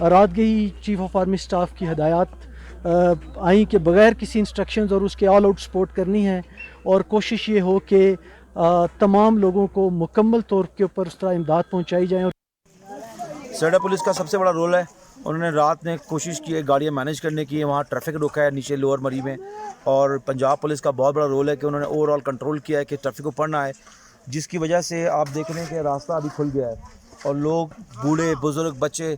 رات گئی chief of army staff کی ہدایات آئیں کہ بغیر کسی انسٹرکشنز اور اس کے آل آؤٹ سپورٹ کرنی ہے، اور کوشش یہ ہو کہ تمام لوگوں کو مکمل طور کے اوپر اس طرح امداد پہنچائی جائیں۔ سرڈا پولیس کا سب سے بڑا رول ہے، انہوں نے رات میں کوشش کی ہے گاڑیاں مینیج کرنے کی، وہاں ٹریفک روکا ہے نیچے لوور مری میں، اور پنجاب پولیس کا بہت بڑا رول ہے کہ انہوں نے اوور آل کنٹرول کیا ہے کہ ٹریفک کو پڑھنا ہے، جس کی وجہ سے آپ دیکھ رہے ہیں کہ راستہ ابھی کھل گیا ہے اور لوگ بوڑھے بزرگ بچے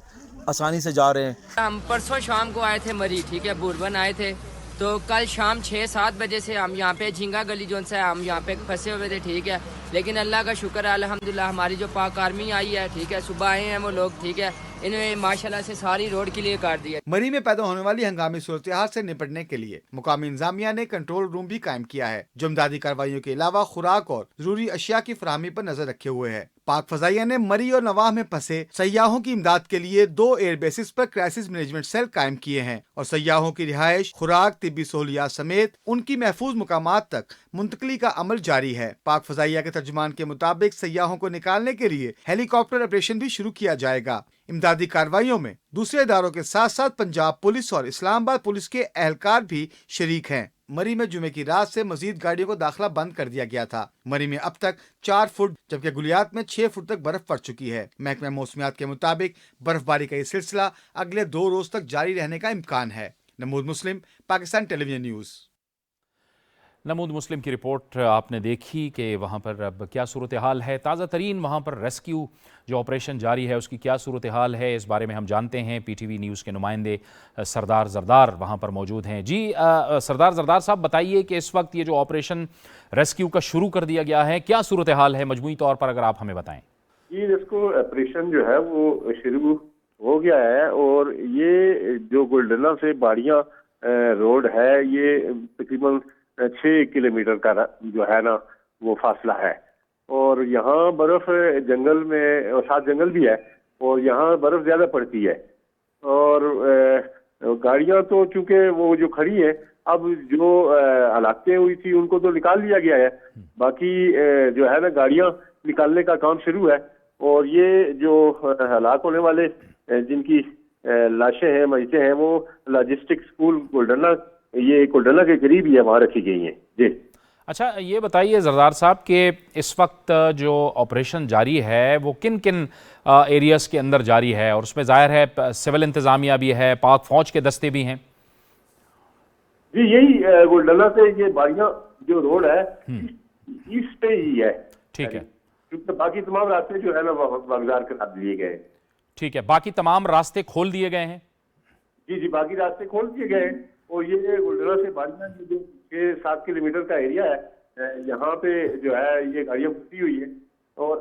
آسانی سے جا رہے ہیں۔ ہم پرسوں شام کو آئے تھے مری، ٹھیک ہے، بوربن آئے تھے، تو کل شام 6-7 بجے سے ہم یہاں پہ جھینگا گلی جون سے ہم یہاں پہ پھنسے ہوئے تھے، ٹھیک ہے، لیکن اللہ کا شکر ہے الحمدللہ ہماری جو پاک آرمی آئی ہے، ٹھیک ہے، صبح آئے ہیں وہ لوگ، ٹھیک ہے، انہوں نے ماشاءاللہ سے ساری روڈ کلیئر کر دی ہے۔ مری میں پیدا ہونے والی ہنگامی صورتحال سے نپٹنے کے لیے مقامی انتظامیہ نے کنٹرول روم بھی قائم کیا ہے، جو امدادی کارروائیوں کے علاوہ خوراک اور ضروری اشیاء کی فراہمی پر نظر رکھے ہوئے ہے۔ پاک فضائیہ نے مری اور نواح میں پھنسے سیاحوں کی امداد کے لیے 2 ایئر بیسز پر کرائسس مینجمنٹ سیل قائم کیے ہیں، اور سیاحوں کی رہائش، خوراک، طبی سہولیات سمیت ان کی محفوظ مقامات تک منتقلی کا عمل جاری ہے۔ پاک فضائیہ کے ترجمان کے مطابق سیاحوں کو نکالنے کے لیے ہیلی کاپٹر آپریشن بھی شروع کیا جائے گا۔ امدادی کارروائیوں میں دوسرے اداروں کے ساتھ ساتھ پنجاب پولیس اور اسلام آباد پولیس کے اہلکار بھی شریک ہیں۔ مری میں جمعے کی رات سے مزید گاڑیوں کو داخلہ بند کر دیا گیا تھا۔ مری میں اب تک 4 فٹ جبکہ گلیات میں 6 فٹ تک برف پڑ چکی ہے۔ محکمہ موسمیات کے مطابق برف باری کا یہ سلسلہ اگلے 2 روز تک جاری رہنے کا امکان ہے۔ نمود مسلم، پاکستان ٹیلی ویژن نیوز۔ نمود مسلم کی رپورٹ آپ نے دیکھی کہ وہاں پر اب کیا صورتحال ہے، تازہ ترین وہاں پر ریسکیو جو آپریشن جاری ہے اس کی کیا صورتحال ہے، اس بارے میں ہم جانتے ہیں۔ پی ٹی وی نیوز کے نمائندے سردار زردار وہاں پر موجود ہیں۔ جی سردار زردار صاحب، بتائیے کہ اس وقت یہ جو آپریشن ریسکیو کا شروع کر دیا گیا ہے، کیا صورتحال ہے مجموعی طور پر، اگر آپ ہمیں بتائیں۔ جی، اس کو آپریشن جو ہے وہ شروع ہو گیا ہے، اور یہ جو گولڈنا سے باڑیاں روڈ ہے، یہ تقریباً 6 کلومیٹر کا جو ہے نا وہ فاصلہ ہے، اور یہاں برف جنگل میں اور ساتھ جنگل بھی ہے، اور یہاں برف زیادہ پڑتی ہے، اور گاڑیاں تو چونکہ وہ جو کھڑی ہیں، اب جو ہلاکتیں ہوئی تھی ان کو تو نکال لیا گیا ہے، باقی جو ہے نا گاڑیاں نکالنے کا کام شروع ہے، اور یہ جو ہلاک ہونے والے جن کی لاشیں ہیں، میتیں ہیں، وہ لاجسٹک اسکول گولڈنا، یہ گولڈنا کے قریب ہی ہے، وہاں رکھی گئی ہیں۔ جی اچھا، یہ بتائیے زردار صاحب کہ اس وقت جو آپریشن جاری ہے وہ کن کن ایریاز کے اندر جاری ہے، اور اس میں ظاہر ہے سول انتظامیہ بھی ہے، پاک فوج کے دستے بھی ہیں؟ جی، یہی گولڈنا سے یہ باڑیاں جو روڈ ہے ایسٹ پہ ہی ہے، ٹھیک ہے، کیونکہ باقی تمام راستے جو ہے نا واگزار کرا دیے گئے ہیں۔ ٹھیک ہے، باقی تمام راستے کھول دیے گئے ہیں؟ جی، باقی راستے کھول دیے گئے ہیں، اور یہ گولڈنا سے باڑیاں جو 6-7 کلومیٹر کا ایریا ہے، یہاں پہ جو ہے یہ گاڑیاں پھنسی ہوئی ہیں، اور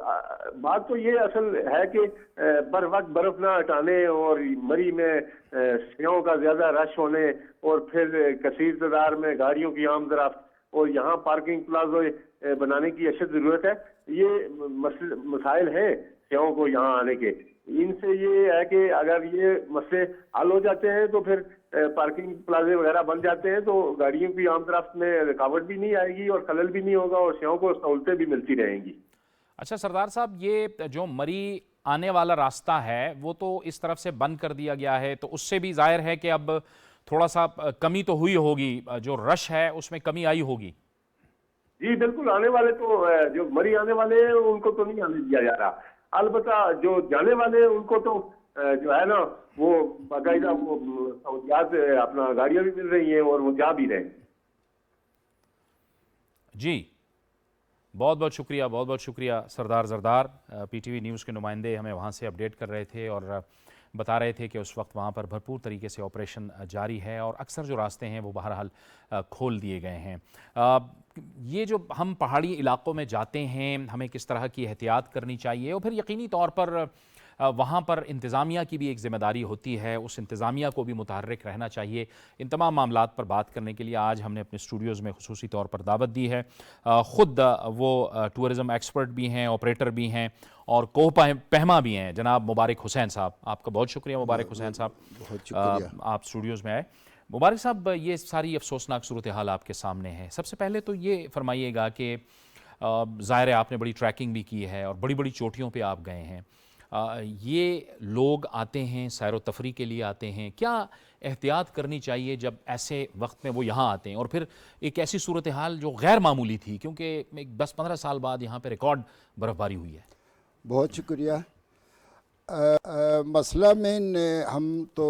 بات تو یہ اصل ہے کہ بر وقت برف نہ ہٹانے، اور مری میں سیاحوں کا زیادہ رش ہونے، اور پھر کثیر تعداد میں گاڑیوں کی آمد رفت، اور یہاں پارکنگ پلازے بنانے کی اشد ضرورت ہے۔ یہ مسائل ہیں سیاحوں کو یہاں آنے کے، ان سے یہ ہے کہ اگر یہ مسئلے حل ہو جاتے ہیں تو پھر پارکنگ پلازے وغیرہ بن جاتے ہیں، تو گاڑیوں کی آمد رفت میں رکاوٹ بھی نہیں آئے گی اور خلل بھی نہیں ہوگا، اور سیاحوں کو سہولتیں بھی ملتی رہیں گی۔ اچھا سردار صاحب، یہ جو مری آنے والا راستہ ہے وہ تو اس طرف سے بند کر دیا گیا ہے، تو اس سے بھی ظاہر ہے کہ اب تھوڑا سا کمی تو ہوئی ہوگی، جو رش ہے اس میں کمی آئی ہوگی۔ جی بالکل، آنے والے تو جو مری آنے والے ہیں ان کو تو نہیں آنے دیا جا رہا، البتہ جو جانے والے ہیں ان کو تو جو ہے نا وہ باقاعدہ وہ سہولیات اپنا گاڑیاں بھی مل رہی ہیں اور وہ جا بھی رہے ہیں۔ جی بہت بہت شکریہ، بہت بہت شکریہ سردار زردار، پی ٹی وی نیوز کے نمائندے ہمیں وہاں سے اپڈیٹ کر رہے تھے اور بتا رہے تھے کہ اس وقت وہاں پر بھرپور طریقے سے آپریشن جاری ہے اور اکثر جو راستے ہیں وہ بہرحال کھول دیے گئے ہیں۔ یہ جو ہم پہاڑی علاقوں میں جاتے ہیں ہمیں کس طرح کی احتیاط کرنی چاہیے، اور پھر یقینی طور پر وہاں پر انتظامیہ کی بھی ایک ذمہ داری ہوتی ہے، اس انتظامیہ کو بھی متحرک رہنا چاہیے۔ ان تمام معاملات پر بات کرنے کے لیے آج ہم نے اپنے اسٹوڈیوز میں خصوصی طور پر دعوت دی ہے۔ خود وہ ٹورزم ایکسپرٹ بھی ہیں، آپریٹر بھی ہیں اور کوہ پہما بھی ہیں، جناب مبارک حسین صاحب۔ آپ کا بہت شکریہ مبارک حسین صاحب، بہت شکریہ، آپ اسٹوڈیوز میں آئے۔ مبارک صاحب، یہ ساری افسوسناک صورتحال آپ کے سامنے ہے، سب سے پہلے تو یہ فرمائیے گا کہ ظاہر ہے آپ نے بڑی ٹریکنگ بھی کی ہے اور بڑی بڑی چوٹیوں پہ آپ گئے ہیں، یہ لوگ آتے ہیں سیر و تفریح کے لیے آتے ہیں، کیا احتیاط کرنی چاہیے جب ایسے وقت میں وہ یہاں آتے ہیں؟ اور پھر ایک ایسی صورتحال جو غیر معمولی تھی، کیونکہ 10-15 سال بعد یہاں پہ ریکارڈ برف باری ہوئی ہے۔ بہت شکریہ۔ مسئلہ میں ہم تو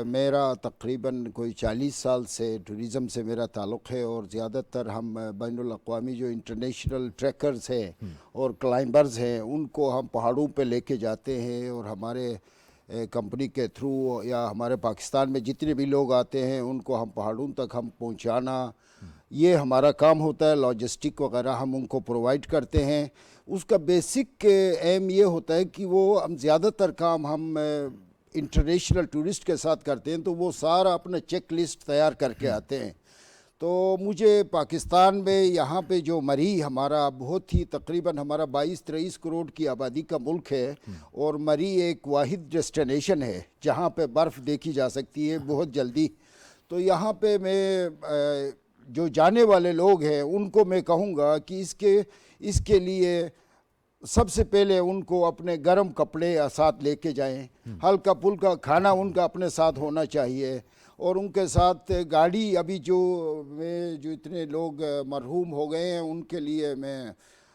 میرا تقریباً کوئی 40 سال سے ٹوریزم سے میرا تعلق ہے، اور زیادہ تر ہم بین الاقوامی جو انٹرنیشنل ٹریکرز ہیں اور کلائمبرز ہیں ان کو ہم پہاڑوں پہ لے کے جاتے ہیں، اور ہمارے کمپنی کے تھرو یا ہمارے پاکستان میں جتنے بھی لوگ آتے ہیں ان کو ہم پہاڑوں تک ہم پہنچانا، یہ ہمارا کام ہوتا ہے۔ لاجسٹک وغیرہ ہم ان کو پرووائڈ کرتے ہیں۔ اس کا بیسک ایم یہ ہوتا ہے کہ وہ ہم زیادہ تر کام ہم انٹرنیشنل ٹورسٹ کے ساتھ کرتے ہیں، تو وہ سارا اپنا چیک لسٹ تیار کر کے آتے ہیں۔ تو مجھے پاکستان میں یہاں پہ جو مری ہمارا بہت ہی تقریباً ہمارا 22-23 کروڑ کی آبادی کا ملک ہے، اور مری ایک واحد ڈیسٹینیشن ہے جہاں پہ برف دیکھی جا سکتی ہے بہت جلدی۔ تو یہاں پہ میں جو جانے والے لوگ ہیں ان کو میں کہوں گا کہ اس کے لیے سب سے پہلے ان کو اپنے گرم کپڑے ساتھ لے کے جائیں، ہلکا پھلکا کھانا ان کا اپنے ساتھ ہونا چاہیے، اور ان کے ساتھ گاڑی ابھی جو اتنے لوگ مرحوم ہو گئے ہیں ان کے لیے میں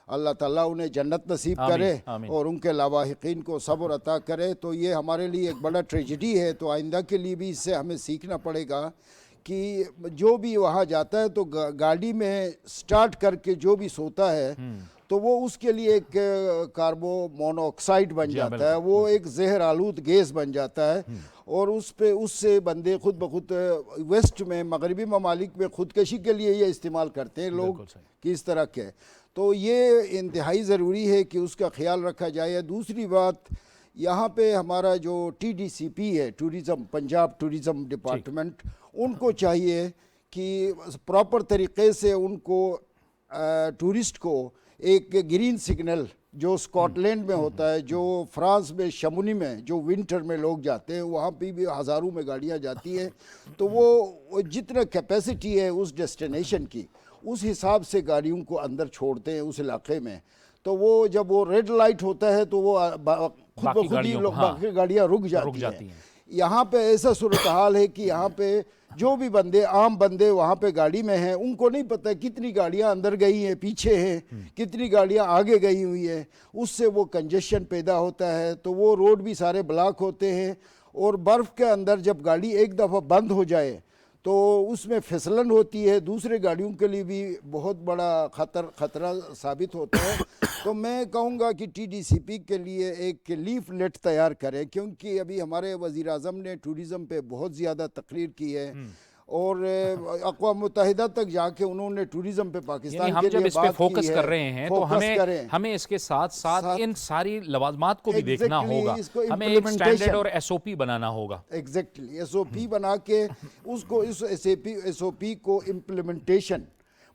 اللہ تعالیٰ انہیں جنت نصیب کرے اور ان کے لاواحقین کو صبر عطا کرے۔ تو یہ ہمارے لیے ایک بڑا ٹریجڈی ہے، تو آئندہ کے لیے بھی اس سے ہمیں سیکھنا پڑے گا کہ جو بھی وہاں جاتا ہے تو گاڑی میں سٹارٹ کر کے جو بھی سوتا ہے تو وہ اس کے لیے ایک کاربو مونو آکسائڈ بن جاتا ہے، وہ ایک زہر آلود گیس بن جاتا ہے، اور اس سے بندے خود بخود ویسٹ میں مغربی ممالک میں خودکشی کے لیے یہ استعمال کرتے ہیں لوگ کہ اس طرح کے۔ تو یہ انتہائی ضروری ہے کہ اس کا خیال رکھا جائے۔ دوسری بات، یہاں پہ ہمارا جو TDCP ہے ٹوریزم، پنجاب ٹوریزم ڈپارٹمنٹ، ان کو چاہیے کہ پراپر طریقے سے ان کو ٹورسٹ کو ایک گرین سگنل جو اسکاٹ لینڈ میں ہوتا ہے، جو فرانس میں شمونی میں جو ونٹر میں لوگ جاتے ہیں وہاں پہ بھی ہزاروں میں گاڑیاں جاتی ہیں، تو وہ جتنا کیپیسٹی ہے اس ڈیسٹینیشن کی اس حساب سے گاڑیوں کو اندر چھوڑتے ہیں اس علاقے میں۔ تو وہ جب وہ ریڈ لائٹ ہوتا ہے تو وہ خود بخود ہی باقی گاڑیاں رک جاتی ہیں۔ یہاں پہ ایسا صورتحال ہے کہ یہاں پہ جو بھی بندے عام بندے وہاں پہ گاڑی میں ہیں ان کو نہیں پتہ کتنی گاڑیاں اندر گئی ہیں، پیچھے ہیں، کتنی گاڑیاں آگے گئی ہوئی ہیں، اس سے وہ کنجیشن پیدا ہوتا ہے، تو وہ روڈ بھی سارے بلاک ہوتے ہیں، اور برف کے اندر جب گاڑی ایک دفعہ بند ہو جائے تو اس میں پھسلن ہوتی ہے، دوسرے گاڑیوں کے لیے بھی بہت بڑا خطرہ ثابت ہوتا ہے۔ تو میں کہوں گا کہ TDCP کے لیے ایک لیفلیٹ تیار کرے، کیونکہ ابھی ہمارے وزیر اعظم نے ٹوریزم پہ بہت زیادہ تقریر کی ہے، اور اقوام متحدہ تک جا کے انہوں نے ٹوریزم پہ پاکستان کے لیے بات کی ہے۔ ہم جب اس پہ فوکس کر رہے ہیں تو ہمیں اس کے ساتھ ساتھ ان ساری لوازمات کو بھی دیکھنا ہوگا، ہمیں ایک سٹینڈرڈ اور SOP بنانا ہوگا۔ ایگزیکٹلی SOP بنا کے اس کو اس SOP کو امپلیمنٹیشن،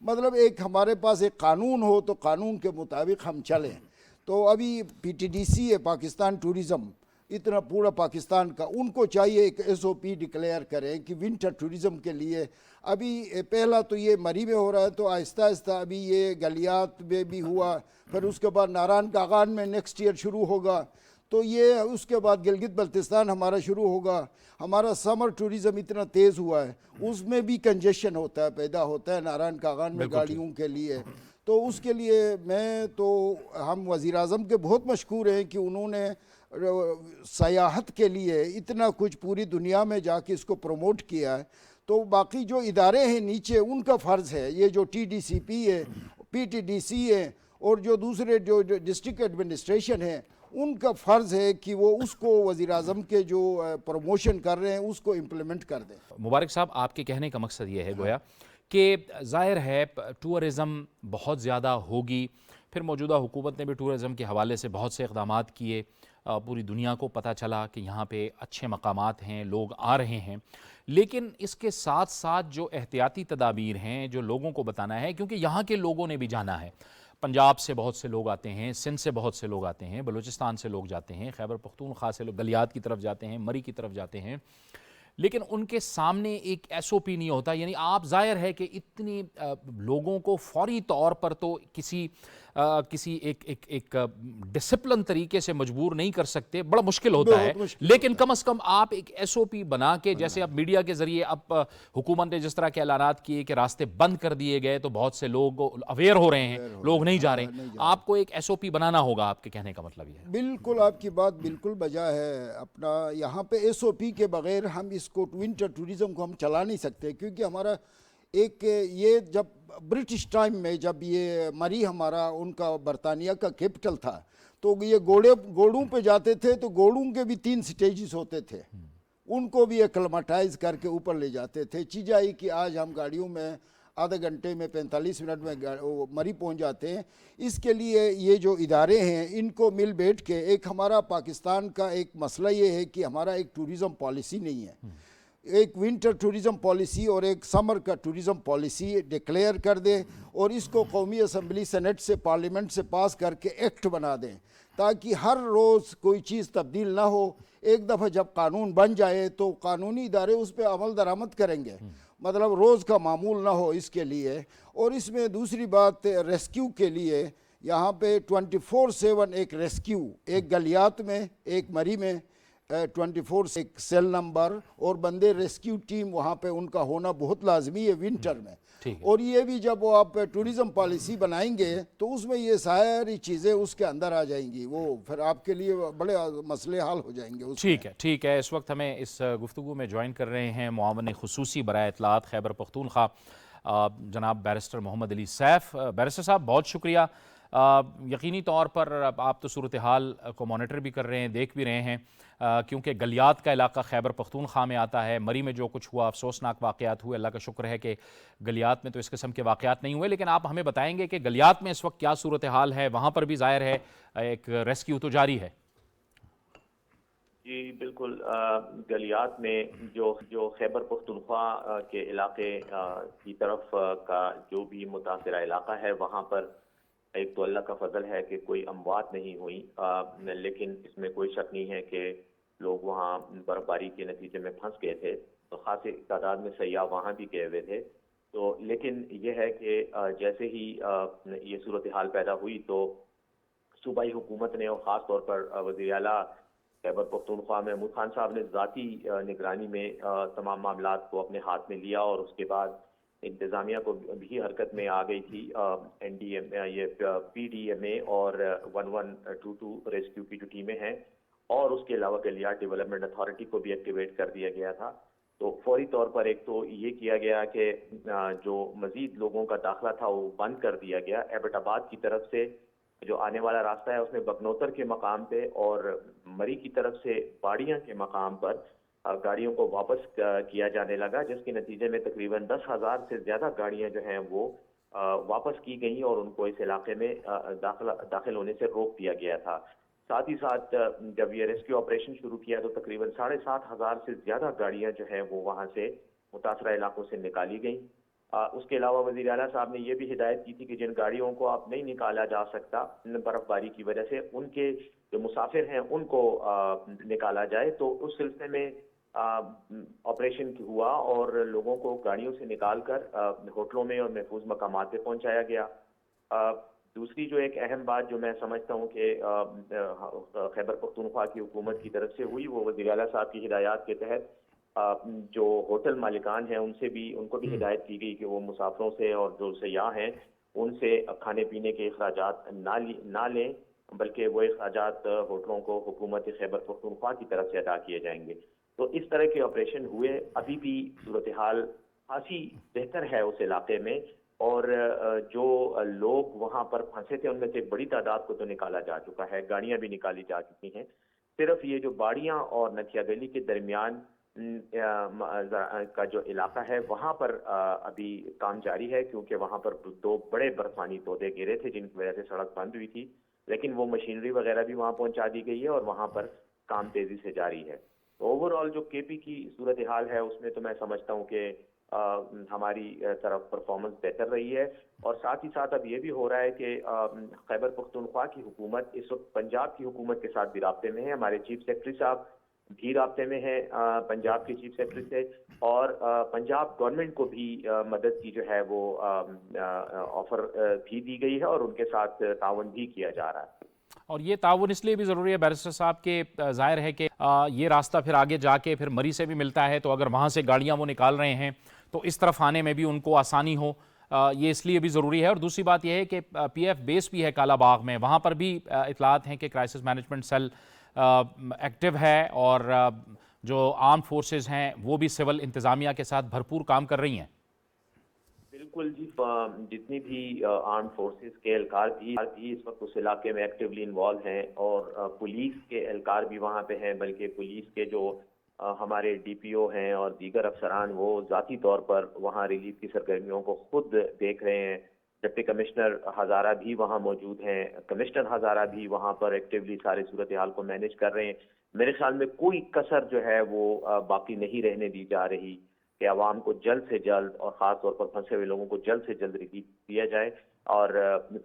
مطلب ایک ہمارے پاس ایک قانون ہو تو قانون کے مطابق ہم چلیں۔ تو ابھی PTDC ہے پاکستان ٹوریزم، اتنا پورا پاکستان کا، ان کو چاہیے ایک SOP ڈکلیئر کریں کہ ونٹر ٹوریزم کے لیے۔ ابھی پہلا تو یہ مری میں ہو رہا ہے، تو آہستہ آہستہ ابھی یہ گلیات میں بھی ہوا، پھر اس کے بعد ناران کاغان میں نیکسٹ ایئر شروع ہوگا، تو یہ اس کے بعد گلگت بلتستان ہمارا شروع ہوگا۔ ہمارا سمر ٹوریزم اتنا تیز ہوا ہے، اس میں بھی کنجیشن ہوتا ہے، پیدا ہوتا ہے ناران کاغان میں گاڑیوں کے لیے۔ تو اس کے لیے ہم وزیر اعظم کے بہت مشکور ہیں کہ انہوں نے سیاحت کے لیے اتنا کچھ پوری دنیا میں جا کے اس کو پروموٹ کیا ہے۔ تو باقی جو ادارے ہیں نیچے ان کا فرض ہے، یہ جو TDCP ہے، PTDC ہے، اور جو دوسرے جو ڈسٹرکٹ ایڈمنسٹریشن ہے ان کا فرض ہے کہ وہ اس کو وزیر اعظم کے جو پروموشن کر رہے ہیں اس کو امپلیمنٹ کر دیں۔ مبارک صاحب، آپ کے کہنے کا مقصد یہ ہے گویا کہ ظاہر ہے ٹورزم بہت زیادہ ہوگی، پھر موجودہ حکومت نے بھی ٹورزم کے حوالے سے بہت سے اقدامات کیے، پوری دنیا کو پتہ چلا کہ یہاں پہ اچھے مقامات ہیں، لوگ آ رہے ہیں، لیکن اس کے ساتھ ساتھ جو احتیاطی تدابیر ہیں جو لوگوں کو بتانا ہے، کیونکہ یہاں کے لوگوں نے بھی جانا ہے۔ پنجاب سے بہت سے لوگ آتے ہیں، سندھ سے بہت سے لوگ آتے ہیں، بلوچستان سے لوگ جاتے ہیں، خیبر پختونخوا سے لوگ گلیات کی طرف جاتے ہیں، مری کی طرف جاتے ہیں، لیکن ان کے سامنے ایک ایس او پی نہیں ہوتا. یعنی آپ ظاہر ہے کہ اتنی لوگوں کو فوری طور پر تو کسی ایک ڈسپلن طریقے سے مجبور نہیں کر سکتے, بڑا مشکل ہوتا ہے, لیکن کم از کم آپ ایک ایس او پی بنا کے, جیسے اب میڈیا کے ذریعے اب حکومت نے جس طرح کے اعلانات کیے کہ راستے بند کر دیے گئے تو بہت سے لوگ اویئر ہو رہے ہیں, لوگ نہیں جا رہے ہیں, آپ کو ایک ایس او پی بنانا ہوگا. آپ کے کہنے کا مطلب یہ ہے. بالکل آپ کی بات بالکل بجا ہے. اپنا یہاں پہ ایس او پی کے بغیر ہم اس کو ونٹر ٹوریزم کو ہم چلا نہیں سکتے, کیونکہ ہمارا ایک یہ جب برٹش ٹائم میں جب یہ مری ہمارا ان کا برطانیہ کا کیپٹل تھا تو یہ گھوڑوں پہ جاتے تھے تو گھوڑوں کے بھی 3 سٹیجز ہوتے تھے, ان کو بھی ایکلماٹائز کر کے اوپر لے جاتے تھے. چیز آئی کہ آج ہم گاڑیوں میں آدھے گھنٹے میں 45 منٹ میں مری پہنچ جاتے ہیں. اس کے لیے یہ جو ادارے ہیں ان کو مل بیٹھ کے, ایک ہمارا پاکستان کا ایک مسئلہ یہ ہے کہ ہمارا ایک ٹوریزم پالیسی نہیں ہے, ایک ونٹر ٹوریزم پالیسی اور ایک سمر کا ٹوریزم پالیسی ڈکلیئر کر دیں اور اس کو قومی اسمبلی سینٹ سے پارلیمنٹ سے پاس کر کے ایکٹ بنا دیں, تاکہ ہر روز کوئی چیز تبدیل نہ ہو. ایک دفعہ جب قانون بن جائے تو قانونی ادارے اس پہ عمل درآمد کریں گے, مطلب روز کا معمول نہ ہو اس کے لیے. اور اس میں دوسری بات ریسکیو کے لیے یہاں پہ 24/7 ایک ریسکیو, ایک گلیات میں ایک مری میں 24 ایک سیل نمبر اور بندے ریسکیو ٹیم وہاں پہ ان کا ہونا بہت لازمی ہے ونٹر میں. اور یہ بھی جب وہ آپ ٹوریزم پالیسی بنائیں گے تو اس میں یہ ساری چیزیں اس کے اندر آ جائیں گی, وہ پھر آپ کے لیے بڑے مسئلے حل ہو جائیں گے. ٹھیک ہے. اس وقت ہمیں اس گفتگو میں جوائن کر رہے ہیں معاون خصوصی برائے اطلاعات خیبر پختونخوا جناب بیرسٹر محمد علی سیف. بیرسٹر صاحب بہت شکریہ. یقینی طور پر آپ تو صورتحال کو مانیٹر بھی کر رہے ہیں, دیکھ بھی رہے ہیں, کیونکہ گلیات کا علاقہ خیبر پختونخوا میں آتا ہے. مری میں جو کچھ ہوا افسوسناک واقعات ہوئے, اللہ کا شکر ہے کہ گلیات میں تو اس قسم کے واقعات نہیں ہوئے, لیکن آپ ہمیں بتائیں گے کہ گلیات میں اس وقت کیا صورتحال ہے؟ وہاں پر بھی ظاہر ہے ایک ریسکیو تو جاری ہے. جی بالکل. گلیات میں جو خیبر پختونخوا کے علاقے کی طرف کا جو بھی متاثرہ علاقہ ہے وہاں پر ایک تو اللہ کا فضل ہے کہ کوئی اموات نہیں ہوئی, لیکن اس میں کوئی شک نہیں ہے کہ لوگ وہاں برف باری کے نتیجے میں پھنس گئے تھے, تو خاصی تعداد میں سیاح وہاں بھی گئے ہوئے تھے. تو لیکن یہ ہے کہ جیسے ہی یہ صورتحال پیدا ہوئی تو صوبائی حکومت نے اور خاص طور پر وزیر اعلیٰ خیبر پختونخوا محمود خان صاحب نے ذاتی نگرانی میں تمام معاملات کو اپنے ہاتھ میں لیا, اور اس کے بعد انتظامیہ کو بھی حرکت میں آ گئی تھی. این ڈی ایم یہ پی ڈی ایم اے اور 1122 ریسکیو کی جو ٹیمیں ہیں, اور اس کے علاوہ گلیات ڈیولپمنٹ اتھارٹی کو بھی ایکٹیویٹ کر دیا گیا تھا. تو فوری طور پر ایک تو یہ کیا گیا کہ جو مزید لوگوں کا داخلہ تھا وہ بند کر دیا گیا. ایبٹ آباد کی طرف سے جو آنے والا راستہ ہے اس میں بگنوتر کے مقام پہ اور مری کی طرف سے باڑیاں کے مقام پر گاڑیوں کو واپس کیا جانے لگا, جس کے نتیجے میں تقریباً 10,000 سے زیادہ گاڑیاں جو ہیں وہ واپس کی گئیں اور ان کو اس علاقے میں داخل ہونے سے روک دیا گیا تھا. ساتھ ہی ساتھ جب یہ ریسکیو آپریشن شروع کیا تو تقریباً 7,500 سے زیادہ گاڑیاں جو ہیں وہ وہاں سے متاثرہ علاقوں سے نکالی گئیں. اس کے علاوہ وزیر اعلیٰ صاحب نے یہ بھی ہدایت کی تھی کہ جن گاڑیوں کو آپ نہیں نکالا جا سکتا برف باری کی وجہ سے, ان کے جو مسافر ہیں ان کو نکالا جائے. تو اس سلسلے میں آپریشن ہوا اور لوگوں کو گاڑیوں سے نکال کر ہوٹلوں میں اور محفوظ مقامات پہ پہنچایا گیا. دوسری جو ایک اہم بات جو میں سمجھتا ہوں کہ خیبر پختونخوا کی حکومت کی طرف سے ہوئی, وہ وزیر اعلیٰ صاحب کی ہدایات کے تحت جو ہوٹل مالکان ہیں ان کو بھی ہدایت کی گئی کہ وہ مسافروں سے اور جو سیاح ہیں ان سے کھانے پینے کے اخراجات نہ لیں, بلکہ وہ اخراجات ہوٹلوں کو حکومت خیبر پختونخوا کی طرف سے ادا کیے جائیں گے. تو اس طرح کے آپریشن ہوئے. ابھی بھی صورتحال خاصی بہتر ہے اس علاقے میں, اور جو لوگ وہاں پر پھنسے تھے ان میں سے بڑی تعداد کو تو نکالا جا چکا ہے, گاڑیاں بھی نکالی جا چکی ہیں. صرف یہ جو باڑیاں اور نتھیا گلی کے درمیان کا جو علاقہ ہے وہاں پر ابھی کام جاری ہے, کیونکہ وہاں پر 2 بڑے برفانی تودے گرے تھے جن کی وجہ سے سڑک بند ہوئی تھی, لیکن وہ مشینری وغیرہ بھی وہاں پہنچا دی گئی ہے اور وہاں پر کام تیزی سے جاری ہے. اوور آل جو کے پی کی صورتحال ہے اس میں تو میں سمجھتا ہوں کہ ہماری طرف پرفارمنس بہتر رہی ہے, اور ساتھ ہی ساتھ اب یہ بھی ہو رہا ہے کہ خیبر پختونخوا کی حکومت اس وقت پنجاب کی حکومت کے ساتھ بھی رابطے میں ہے. ہمارے چیف سیکرٹری صاحب بھی رابطے میں ہیں پنجاب کے چیف سیکرٹری سے، اور پنجاب گورنمنٹ کو بھی مدد کی جو ہے وہ آفر بھی دی گئی ہے، اور ان کے ساتھ تعاون بھی کیا جا رہا ہے۔ اور یہ تعاون اس لیے بھی ضروری ہے بیرسٹر صاحب کہ ظاہر ہے کہ یہ راستہ پھر آگے جا کے پھر مری سے بھی ملتا ہے، تو اگر وہاں سے گاڑیاں وہ نکال رہے ہیں تو اس طرف آنے میں بھی ان کو آسانی ہو، یہ اس لیے بھی ضروری ہے۔ اور دوسری بات یہ ہے کہ پی ایف بیس بھی ہے کالا باغ میں، وہاں پر بھی اطلاعات ہیں کہ کرائسس مینجمنٹ سیل ایکٹیو ہے، اور جو آرم فورسز ہیں وہ بھی سول انتظامیہ کے ساتھ بھرپور کام کر رہی ہیں۔ بالکل جی، جتنی بھی آرم فورسز کے اہلکار بھی اس وقت اس علاقے میں ایکٹیولی انوالو ہیں، اور پولیس کے اہلکار بھی وہاں پہ ہیں، بلکہ پولیس کے جو ہمارے ڈی پی او ہیں اور دیگر افسران وہ ذاتی طور پر وہاں ریلیف کی سرگرمیوں کو خود دیکھ رہے ہیں۔ ڈپٹی کمشنر ہزارہ بھی وہاں موجود ہیں، کمشنر ہزارہ بھی وہاں پر ایکٹیولی سارے صورتحال کو مینیج کر رہے ہیں۔ میرے خیال میں کوئی کسر جو ہے وہ باقی نہیں رہنے دی جا رہی کہ عوام کو جلد سے جلد، اور خاص طور پر پھنسے ہوئے لوگوں کو جلد سے جلد ریلیف دیا جائے، اور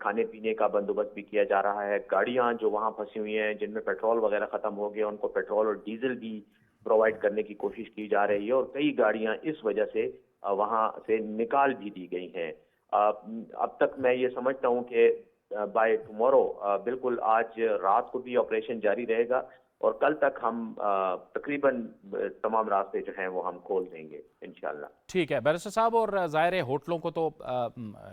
کھانے پینے کا بندوبست بھی کیا جا رہا ہے۔ گاڑیاں جو وہاں پھنسی ہوئی ہیں جن میں پیٹرول وغیرہ ختم ہو گیا، ان کو پیٹرول اور ڈیزل بھی پرووائڈ کرنے کی کوشش کی جا رہی ہے، اور کئی گاڑیاں اس وجہ سے وہاں سے نکال بھی دی گئی ہیں۔ اب تک میں یہ سمجھتا ہوں کہ بائی ٹمورو، بالکل آج رات کو بھی آپریشن جاری رہے گا، اور کل تک ہم تقریباً تمام راستے جو ہیں وہ ہم کھول دیں گے انشاءاللہ۔ ٹھیک ہے بیرسٹر صاحب، اور ظاہر ہے ہوٹلوں کو تو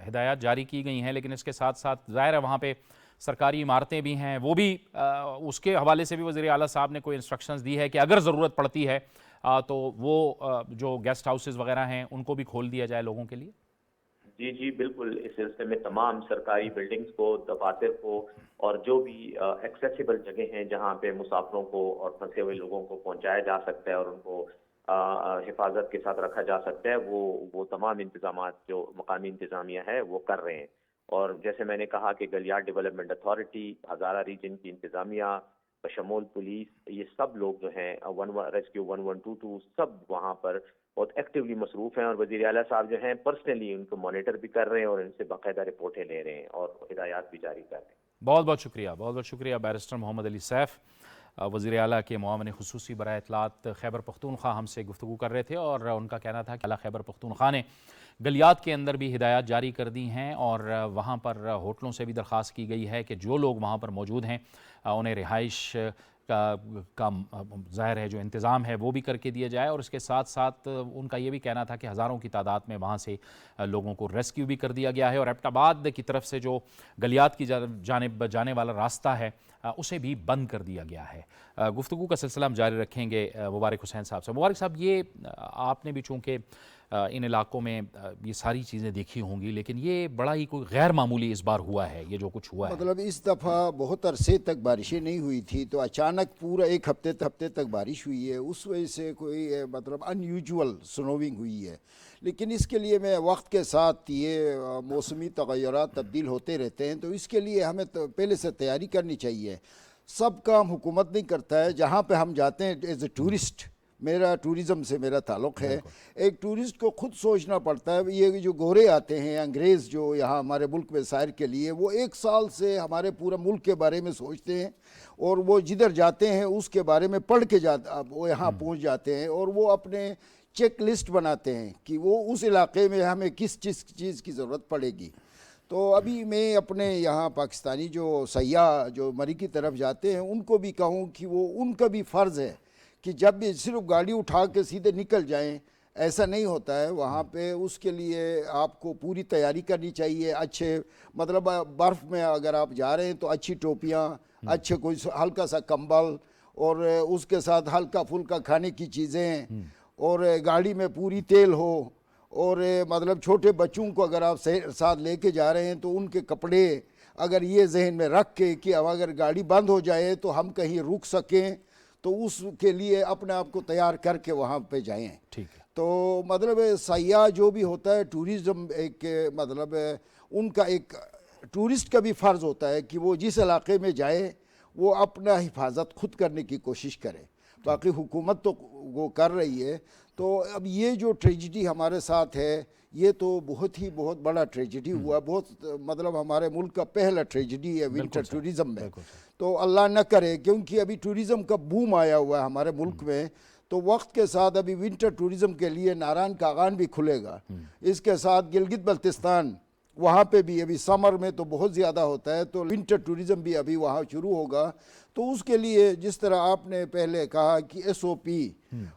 ہدایات جاری کی گئی ہیں، لیکن اس کے ساتھ ساتھ ظاہر ہے وہاں پہ سرکاری عمارتیں بھی ہیں، وہ بھی اس کے حوالے سے بھی وزیر اعلیٰ صاحب نے کوئی انسٹرکشنز دی ہے کہ اگر ضرورت پڑتی ہے تو وہ جو گیسٹ ہاؤسز وغیرہ ہیں ان کو بھی کھول دیا جائے لوگوں کے لیے۔ جی جی بالکل، اس سلسلے میں تمام سرکاری بلڈنگز کو، دفاتر کو، اور جو بھی ایکسیسیبل جگہ ہیں جہاں پہ مسافروں کو اور پھنسے ہوئے لوگوں کو پہنچایا جا سکتا ہے اور ان کو حفاظت کے ساتھ رکھا جا سکتا ہے، وہ تمام انتظامات جو مقامی انتظامیہ ہے وہ کر رہے ہیں۔ اور جیسے میں نے کہا کہ Galiyat development authority, Hazara region کی انتظامیہ بشمول پولیس، یہ سب لوگ جو ہیں ریسکیو 1122 سب وہاں پر بہت ایکٹیولی مصروف ہیں، اور وزیر اعلیٰ صاحب جو ہیں پرسنلی ان کو مانیٹر بھی کر رہے ہیں اور ان سے باقاعدہ رپورٹیں لے رہے ہیں اور ہدایات بھی جاری کر رہے ہیں۔ بہت بہت شکریہ، بہت بہت شکریہ بیرسٹر محمد علی سیف، وزیر اعلیٰ کے معاون خصوصی برائے اطلاعات خیبر پختونخوا ہم سے گفتگو کر رہے تھے، اور ان کا کہنا تھا کہ اعلیٰ خیبر پختونخوا نے گلیات کے اندر بھی ہدایات جاری کر دی ہیں، اور وہاں پر ہوٹلوں سے بھی درخواست کی گئی ہے کہ جو لوگ وہاں پر موجود ہیں انہیں رہائش کا ظاہر ہے جو انتظام ہے وہ بھی کر کے دیا جائے، اور اس کے ساتھ ساتھ ان کا یہ بھی کہنا تھا کہ ہزاروں کی تعداد میں وہاں سے لوگوں کو ریسکیو بھی کر دیا گیا ہے، اور ایبٹ آباد کی طرف سے جو گلیات کی جانب جانے والا راستہ ہے اسے بھی بند کر دیا گیا ہے۔ گفتگو کا سلسلہ ہم جاری رکھیں گے مبارک حسین صاحب سے۔ مبارک صاحب، یہ آپ نے بھی چونکہ ان علاقوں میں یہ ساری چیزیں دیکھی ہوں گی، لیکن یہ بڑا ہی کوئی غیر معمولی اس بار ہوا ہے، یہ جو کچھ ہوا ہے۔ مطلب اس دفعہ بہت عرصے تک بارشیں نہیں ہوئی تھی، تو اچانک پورا ایک ہفتے تک بارش ہوئی ہے، اس وجہ سے کوئی مطلب ان یوزول سنوونگ ہوئی ہے۔ لیکن اس کے لیے میں وقت کے ساتھ یہ موسمی تغیرات تبدیل ہوتے رہتے ہیں، تو اس کے لیے ہمیں پہلے سے تیاری کرنی چاہیے۔ سب کام حکومت نہیں کرتا ہے، جہاں پہ ہم جاتے ہیں ایز اے ٹورسٹ، میرا ٹورزم سے میرا تعلق ہے، ایک ٹورسٹ کو خود سوچنا پڑتا ہے۔ یہ جو گورے آتے ہیں انگریز جو یہاں ہمارے ملک میں سیر کے لیے، وہ ایک سال سے ہمارے پورے ملک کے بارے میں سوچتے ہیں، اور وہ جدھر جاتے ہیں اس کے بارے میں پڑھ کے وہ یہاں پہنچ جاتے ہیں، اور وہ اپنے چیک لسٹ بناتے ہیں کہ وہ اس علاقے میں ہمیں کس چیز کی ضرورت پڑے گی۔ تو ابھی میں اپنے یہاں پاکستانی جو سیاح جو مری کی طرف جاتے ہیں ان کو بھی کہوں کہ وہ ان کا بھی فرض ہے کہ جب بھی صرف گاڑی اٹھا کے سیدھے نکل جائیں، ایسا نہیں ہوتا ہے۔ وہاں پہ اس کے لیے آپ کو پوری تیاری کرنی چاہیے۔ اچھے مطلب برف میں اگر آپ جا رہے ہیں تو اچھی ٹوپیاں، اچھے کوئی ہلکا سا کمبل، اور اس کے ساتھ ہلکا پھلکا کھانے کی چیزیں، اور گاڑی میں پوری تیل ہو، اور مطلب چھوٹے بچوں کو اگر آپ ساتھ لے کے جا رہے ہیں تو ان کے کپڑے اگر یہ ذہن میں رکھ کے کہ اب اگر گاڑی بند ہو جائے تو ہم کہیں رک سکیں، تو اس کے لیے اپنے آپ کو تیار کر کے وہاں پہ جائیں۔ ٹھیک ہے۔ تو مطلب سیاح جو بھی ہوتا ہے، ٹورزم ایک مطلب ان کا ایک ٹورسٹ کا بھی فرض ہوتا ہے کہ وہ جس علاقے میں جائے وہ اپنا حفاظت خود کرنے کی کوشش کرے۔ باقی حکومت تو وہ کر رہی ہے، تو اب یہ جو ٹریجڈی ہمارے ساتھ ہے یہ تو بہت بڑا ٹریجڈی ہوا، بہت مطلب ہمارے ملک کا پہلا ٹریجڈی ہے ونٹر ٹورزم میں. تو اللہ نہ کرے، کیونکہ ابھی ٹورزم کا بوم آیا ہوا ہے ہمارے ملک میں، تو وقت کے ساتھ ابھی ونٹر ٹورزم کے لیے نارائن کاغان بھی کھلے گا. اس کے ساتھ گلگت بلتستان، وہاں پہ بھی ابھی سمر میں تو بہت زیادہ ہوتا ہے، تو ونٹر ٹورزم بھی ابھی وہاں شروع ہوگا. تو اس کے لیے جس طرح آپ نے پہلے کہا کہ ایس او پی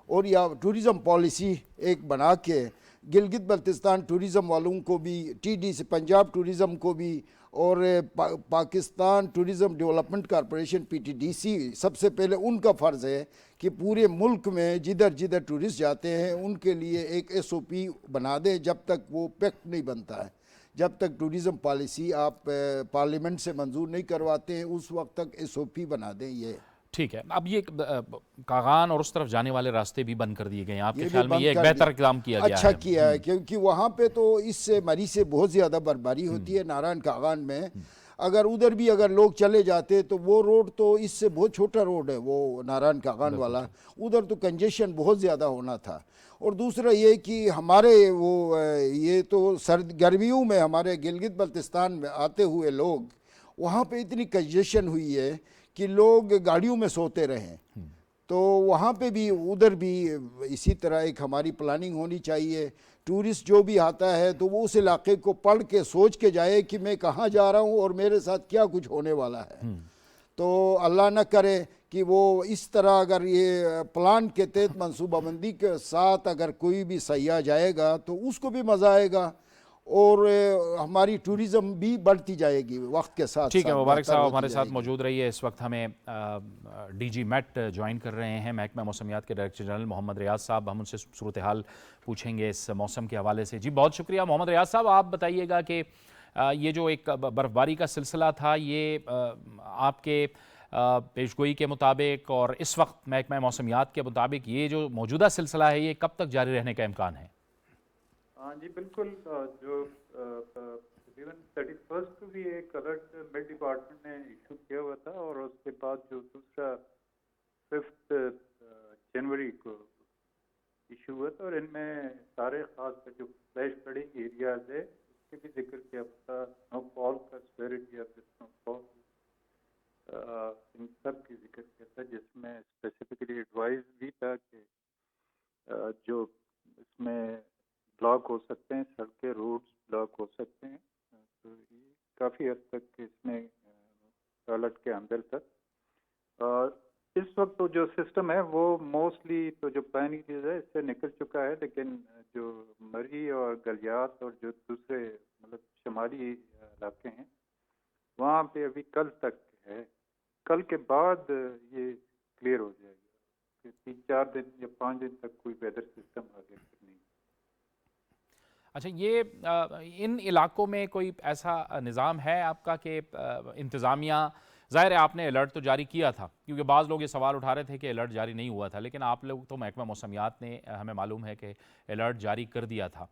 اور یا ٹورزم پالیسی ایک بنا کے گلگت بلتستان ٹورزم والوں کو بھی، T D C Punjab tourism کو بھی، اور Pakistan tourism development corporation P T D C, سب سے پہلے ان کا فرض ہے کہ پورے ملک میں جدھر ٹورسٹ جاتے ہیں ان کے لیے ایک ایس او پی بنا دیں. جب تک وہ پیکٹ نہیں بنتا ہے، جب تک ٹورزم پالیسی آپ پارلیمنٹ سے منظور نہیں کرواتے ہیں، اس وقت تک ایس او پی بنا دیں. یہ ٹھیک ہے. اب یہ کاغان اور اس طرف جانے والے راستے بھی بند کر دیے گئے ہیں، آپ کے خیال میں یہ ایک بہتر اقدام کیا گیا ہے؟ اچھا کیا ہے، کیونکہ وہاں پہ تو اس سے مری سے بہت زیادہ برباری ہوتی ہے نارائن کاغان میں. اگر ادھر بھی اگر لوگ چلے جاتے تو وہ روڈ تو اس سے بہت چھوٹا روڈ ہے وہ نارائن کاغان والا، ادھر تو کنجیشن بہت زیادہ ہونا تھا. اور دوسرا یہ کہ ہمارے یہ تو گرمیوں میں ہمارے گلگت بلتستان میں آتے ہوئے لوگ، وہاں پہ اتنی کنجیشن ہوئی ہے کہ لوگ گاڑیوں میں سوتے رہیں. تو وہاں پہ بھی ادھر بھی اسی طرح ایک ہماری پلاننگ ہونی چاہیے. ٹورسٹ جو بھی آتا ہے تو وہ اس علاقے کو پڑھ کے سوچ کے جائے کہ میں کہاں جا رہا ہوں اور میرے ساتھ کیا کچھ ہونے والا ہے. تو اللہ نہ کرے کہ وہ اس طرح اگر یہ پلان کے تحت منصوبہ بندی کے ساتھ اگر کوئی بھی سیاح جائے گا تو اس کو بھی مزہ آئے گا اور ہماری ٹورزم بھی بڑھتی جائے گی وقت کے ساتھ. ٹھیک ہے، مبارک صاحب ہمارے ساتھ موجود رہیے. اس وقت ہمیں ڈی جی میٹ جوائن کر رہے ہیں، محکمہ موسمیات کے ڈائریکٹر جنرل محمد ریاض صاحب. ہم ان سے صورتحال پوچھیں گے اس موسم کے حوالے سے. جی بہت شکریہ محمد ریاض صاحب. آپ بتائیے گا کہ یہ جو ایک برف باری کا سلسلہ تھا، یہ آپ کے پیشگوئی کے مطابق اور اس وقت محکمہ موسمیات کے مطابق یہ جو موجودہ سلسلہ ہے یہ کب تک جاری رہنے کا امکان ہے؟ ہاں جی بالکل. جو تقریباً 31 کو بھی ایک الرٹ میٹ ڈپارٹمنٹ نے ایشو کیا ہوا تھا، اور اس کے بعد جو دوسرا 5 جنوری کو ایشو ہوا تھا، اور ان میں سارے خاص کر جو فلیش فلڈنگ ایریاز ہے اس کے بھی ذکر کیا تھا. سنو فال کا سیوریٹی آف سنو فال ان سب کی ذکر کیا تھا، جس میں اسپیسیفکلی ایڈوائز بھی تھا کہ جو اس میں بلاک ہو سکتے ہیں، سڑکیں روڈز بلاک ہو سکتے ہیں. تو یہ کافی حد تک اس میں الرٹ کے اندر تک. اس وقت تو جو سسٹم ہے وہ موسٹلی تو جو پلاننگ چیز ہے اس سے نکل چکا ہے، لیکن جو مری اور گلیات اور جو دوسرے مطلب شمالی علاقے ہیں وہاں پہ ابھی کل تک ہے. کل کے بعد یہ کلیئر ہو جائے گا کہ 3-4 دن یا 5 دن تک کوئی ویدر سسٹم آگے نہیں. اچھا، یہ ان علاقوں میں کوئی ایسا نظام ہے آپ کا کہ انتظامیہ، ظاہر ہے آپ نے الرٹ تو جاری کیا تھا، کیونکہ بعض لوگ یہ سوال اٹھا رہے تھے کہ الرٹ جاری نہیں ہوا تھا، لیکن آپ لوگ تو محکمہ موسمیات نے ہمیں معلوم ہے کہ الرٹ جاری کر دیا تھا.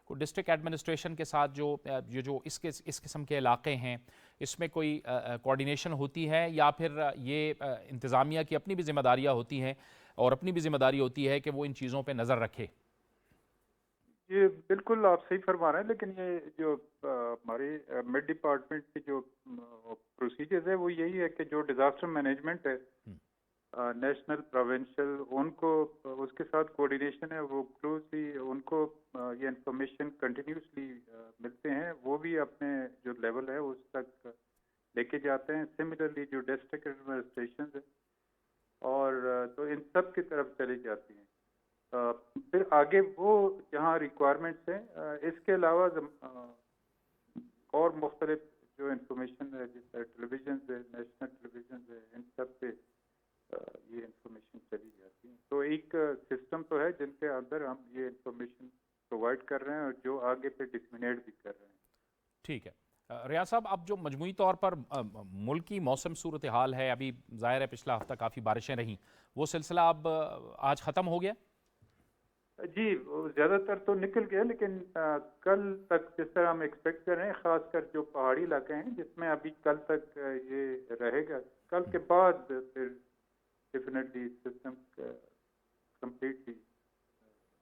کوئی ڈسٹرکٹ ایڈمنسٹریشن کے ساتھ جو اس قسم کے علاقے ہیں اس میں کوئی کوارڈینیشن ہوتی ہے، یا پھر یہ انتظامیہ کی اپنی بھی ذمہ داریاں ہوتی ہیں اور اپنی بھی ذمہ داری ہوتی ہے کہ وہ ان چیزوں پہ نظر رکھے؟ یہ بالکل آپ صحیح فرما رہے ہیں، لیکن یہ جو ہماری میڈ ڈپارٹمنٹ کی جو پروسیجرز ہے وہ یہی ہے کہ جو ڈیزاسٹر مینجمنٹ ہے نیشنل پروونشل، ان کو اس کے ساتھ کوارڈینیشن ہے، وہ کلوزلی ان کو یہ انفارمیشن کنٹینیوسلی ملتے ہیں، وہ بھی اپنے جو لیول ہے اس تک لے کے جاتے ہیں. سملرلی جو ڈسٹرکٹ ایڈمنسٹریشن ہے اور تو ان سب کی طرف چلی جاتی ہیں. پھر آگے وہ جہاں ریکوائرمنٹس ہیں، اس کے علاوہ اور مختلف جو انفارمیشن ہے جیسے ٹیلی ویژنز ہے، نیشنل ٹیلی ویژنز ہے، ان سب پہ یہ انفارمیشن چلی جاتی ہے. تو ایک سسٹم تو ہے جن کے اندر ہم یہ انفارمیشن پرووائڈ کر رہے ہیں اور جو آگے پہ ڈسمینیٹ بھی کر رہے ہیں. ٹھیک ہے. ریاض صاحب، اب جو مجموعی طور پر ملکی موسم صورتحال ہے، ابھی ظاہر ہے پچھلا ہفتہ کافی بارشیں رہیں، وہ سلسلہ اب آج ختم ہو گیا؟ جی زیادہ تر تو نکل گیا، لیکن کل تک جس طرح ہم ایکسپیکٹ کر رہے ہیں، خاص کر جو پہاڑی علاقے ہیں جس میں ابھی کل تک یہ رہے گا، کل کے بعد پھر ڈیفینیٹلی سسٹم کمپلیٹلی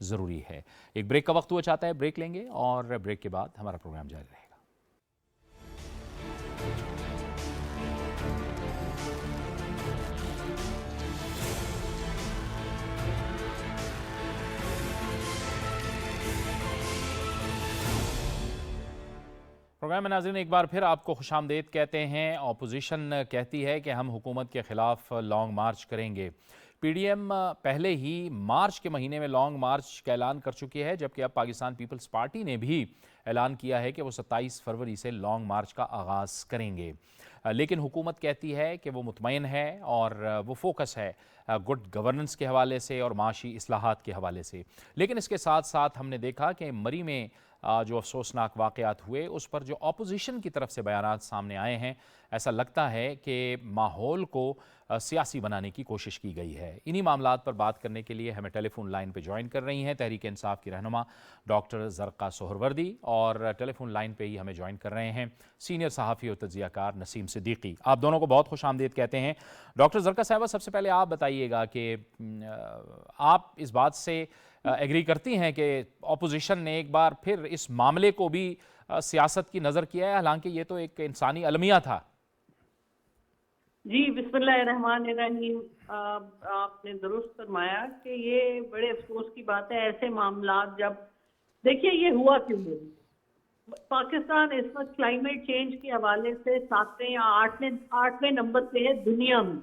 ضروری ہے۔ ایک بریک کا وقت ہوا چاہتا ہے، بریک لیں گے اور بریک کے بعد ہمارا پروگرام جاری رہے گا۔ پروگرام میں ناظرین ایک بار پھر آپ کو خوش آمدید کہتے ہیں۔ اپوزیشن کہتی ہے کہ ہم حکومت کے خلاف لانگ مارچ کریں گے۔ پی ڈی ایم پہلے ہی مارچ کے مہینے میں لانگ مارچ کا اعلان کر چکی ہے، جبکہ اب پاکستان پیپلز پارٹی نے بھی اعلان کیا ہے کہ وہ 27 فروری سے لانگ مارچ کا آغاز کریں گے، لیکن حکومت کہتی ہے کہ وہ مطمئن ہے اور وہ فوکس ہے گڈ گورننس کے حوالے سے اور معاشی اصلاحات کے حوالے سے۔ لیکن اس کے ساتھ ساتھ ہم نے دیکھا کہ مری میں جو افسوسناک واقعات ہوئے اس پر جو اپوزیشن کی طرف سے بیانات سامنے آئے ہیں، ایسا لگتا ہے کہ ماحول کو سیاسی بنانے کی کوشش کی گئی ہے۔ انہی معاملات پر بات کرنے کے لیے ہمیں ٹیلی فون لائن پہ جوائن کر رہی ہیں تحریک انصاف کی رہنما ڈاکٹر زرقا سہروردی، اور ٹیلی فون لائن پہ ہی ہمیں جوائن کر رہے ہیں سینئر صحافی اور تجزیہ کار نسیم صدیقی۔ آپ دونوں کو بہت خوش آمدید کہتے ہیں۔ ڈاکٹر زرقا صاحبہ، سب سے پہلے آپ بتائیے گا کہ آپ اس بات سے ایگری کرتی ہیں کہ اپوزیشن نے ایک بار پھر اس معاملے کو بھی سیاست کی نظر کیا ہے، حالانکہ یہ تو ایک انسانی المیہ تھا؟ جی، بسم اللہ الرحمن الرحیم۔ آپ نے درست فرمایا کہ یہ بڑے افسوس کی بات ہے ایسے معاملات جب دیکھیے یہ ہوا کیوں نہیں۔ پاکستان اس وقت کلائمیٹ چینج کے حوالے سے 7ویں یا 8ویں نمبر پہ ہے دنیا میں،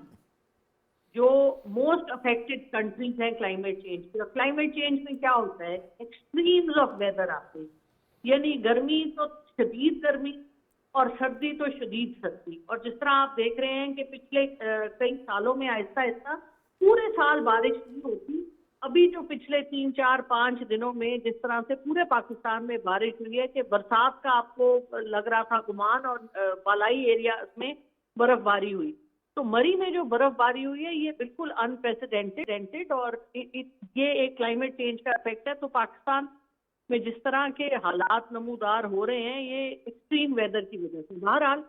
جو موسٹ افیکٹڈ کنٹریز ہیں کلائمیٹ چینج کی۔ اور کلائمیٹ چینج میں کیا ہوتا ہے، ایکسٹریمز آف ویدر آتے ہیں، یعنی گرمی تو شدید گرمی اور سردی تو شدید سردی۔ اور جس طرح آپ دیکھ رہے ہیں کہ پچھلے کئی سالوں میں آہستہ آہستہ پورے سال بارش نہیں ہوتی، ابھی جو پچھلے 3 4 5 دنوں میں جس طرح سے پورے پاکستان میں بارش ہوئی ہے کہ برسات کا آپ کو لگ رہا تھا گمان، اور بالائی ایریا میں برف باری ہوئی۔ تو مری میں جو برف باری ہوئی ہے یہ بالکل انپریسیڈنٹڈ، اور یہ ایک کلائمیٹ چینج کا افیکٹ ہے۔ تو پاکستان میں جس طرح کے حالات نمودار ہو رہے ہیں یہ ایکسٹریم ویدر کی وجہ سے، بہرحال